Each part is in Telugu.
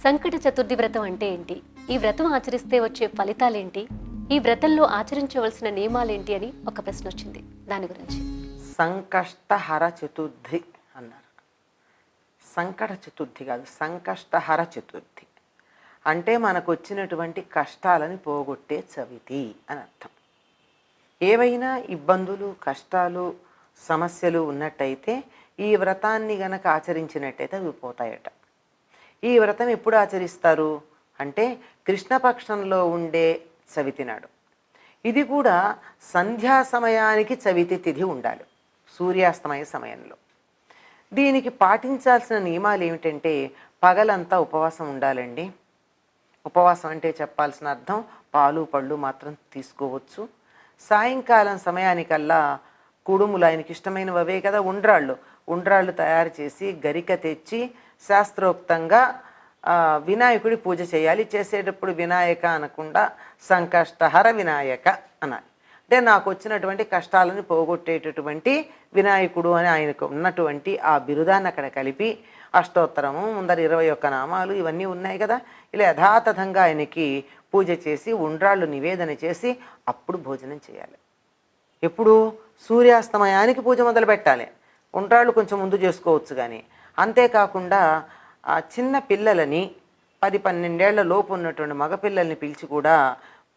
సంకట చతుర్థి వ్రతం అంటే ఏంటి? ఈ వ్రతం ఆచరిస్తే వచ్చే ఫలితాలేంటి? ఈ వ్రతంలో ఆచరించవలసిన నియమాలేంటి అని ఒక ప్రశ్న వచ్చింది. దాని గురించి. సంకష్టహర చతుర్థి అన్నారు. సంకట చతుర్థి కాదు, సంకష్టహర చతుర్థి అంటే మనకు వచ్చినటువంటి కష్టాలని పోగొట్టే చవితి అని అర్థం. ఏవైనా ఇబ్బందులు, కష్టాలు, సమస్యలు ఉన్నట్టయితే ఈ వ్రతాన్ని గనక ఆచరించినట్టయితే అవి పోతాయట. ఈ వ్రతం ఎప్పుడు ఆచరిస్తారు అంటే కృష్ణపక్షంలో ఉండే చవితి నాడు. ఇది కూడా సంధ్యా సమయానికి చవితి తిథి ఉండాలి, సూర్యాస్తమయ సమయంలో. దీనికి పాటించాల్సిన నియమాలు ఏమిటంటే పగలంతా ఉపవాసం ఉండాలండి. ఉపవాసం అంటే చెప్పాల్సిన అర్థం పాలు పళ్ళు మాత్రం తీసుకోవచ్చు. సాయంకాలం సమయానికల్లా కుడుములు, ఆయనకి ఇష్టమైనవి అవే కదా ఉండ్రాళ్ళు తయారు చేసి గరిక తెచ్చి శాస్త్రోక్తంగా వినాయకుడి పూజ చేయాలి. చేసేటప్పుడు వినాయక అనకుండా సంకష్టహర వినాయక అనాలి. అంటే నాకు వచ్చినటువంటి కష్టాలను పోగొట్టేటటువంటి వినాయకుడు అని ఆయనకు ఉన్నటువంటి ఆ బిరుదాన్ని అక్కడ కలిపి అష్టోత్తరము, ముందర 21 నామాలు ఇవన్నీ ఉన్నాయి కదా, ఇలా యథాతథంగా ఆయనకి పూజ చేసి ఉండ్రాళ్ళు నివేదన చేసి అప్పుడు భోజనం చేయాలి. ఎప్పుడు? సూర్యాస్తమయానికి పూజ మొదలు పెట్టాలి. ఉండ్రాళ్ళు కొంచెం ముందు చేసుకోవచ్చు కానీ. అంతేకాకుండా చిన్న పిల్లలని 10-12 ఏళ్ల లోపు ఉన్నటువంటి మగపిల్లల్ని పిలిచి కూడా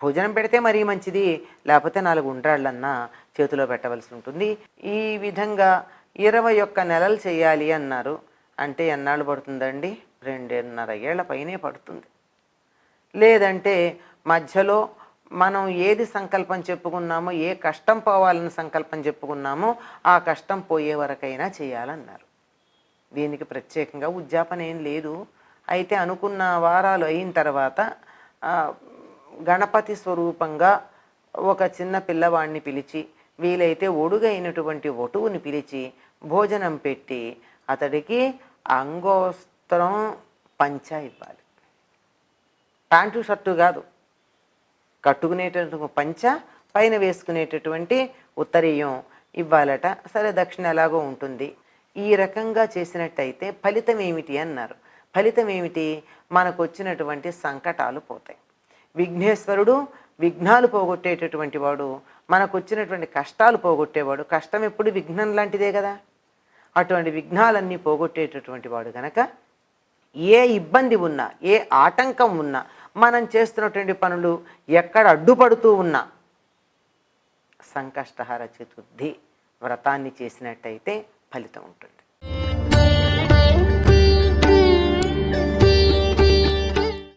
భోజనం పెడితే మరీ మంచిది, లేకపోతే 4 ఉండ్రాళ్ళన్నా చేతిలో పెట్టవలసి ఉంటుంది. ఈ విధంగా 21 నెలలు చేయాలి అన్నారు. అంటే ఎన్నాళ్ళు పడుతుందండి? 2.5 ఏళ్ల పైనే పడుతుంది. లేదంటే మధ్యలో మనం ఏది సంకల్పం చెప్పుకున్నామో, ఏ కష్టం పోవాలని సంకల్పం చెప్పుకున్నామో ఆ కష్టం పోయే వరకైనా చేయాలన్నారు. దీనికి ప్రత్యేకంగా ఉద్యాపన ఏం లేదు. అయితే అనుకున్న వారాలు అయిన తర్వాత గణపతి స్వరూపంగా ఒక చిన్న పిల్లవాడిని పిలిచి, వీలైతే ఒడుగైనటువంటి వటువుని పిలిచి భోజనం పెట్టి అతడికి అంగోస్త్రం పంచ ఇవ్వాలి. ప్యాంటు షర్టు కాదు, కట్టుకునేటటువంటి పంచ, పైన వేసుకునేటటువంటి ఉత్తరీయం ఇవ్వాలట. సరే, దక్షిణ ఎలాగో ఉంటుంది. ఈ రకంగా చేసినట్టయితే ఫలితం ఏమిటి అన్నారు. ఫలితం ఏమిటి? మనకు వచ్చినటువంటి సంకటాలు పోతాయి. విఘ్నేశ్వరుడు విఘ్నాలు పోగొట్టేటటువంటి వాడు, మనకు వచ్చినటువంటి కష్టాలు పోగొట్టేవాడు. కష్టం ఎప్పుడు విఘ్నం లాంటిదే కదా. అటువంటి విఘ్నాలన్నీ పోగొట్టేటటువంటి వాడు కనుక ఏ ఇబ్బంది ఉన్నా, ఏ ఆటంకం ఉన్నా, మనం చేస్తున్నటువంటి పనులు ఎక్కడ అడ్డుపడుతూ ఉన్నా సంకష్టహర చతుర్థి వ్రతాన్ని చేసినట్టయితే ఫలితం ఉంటుంది.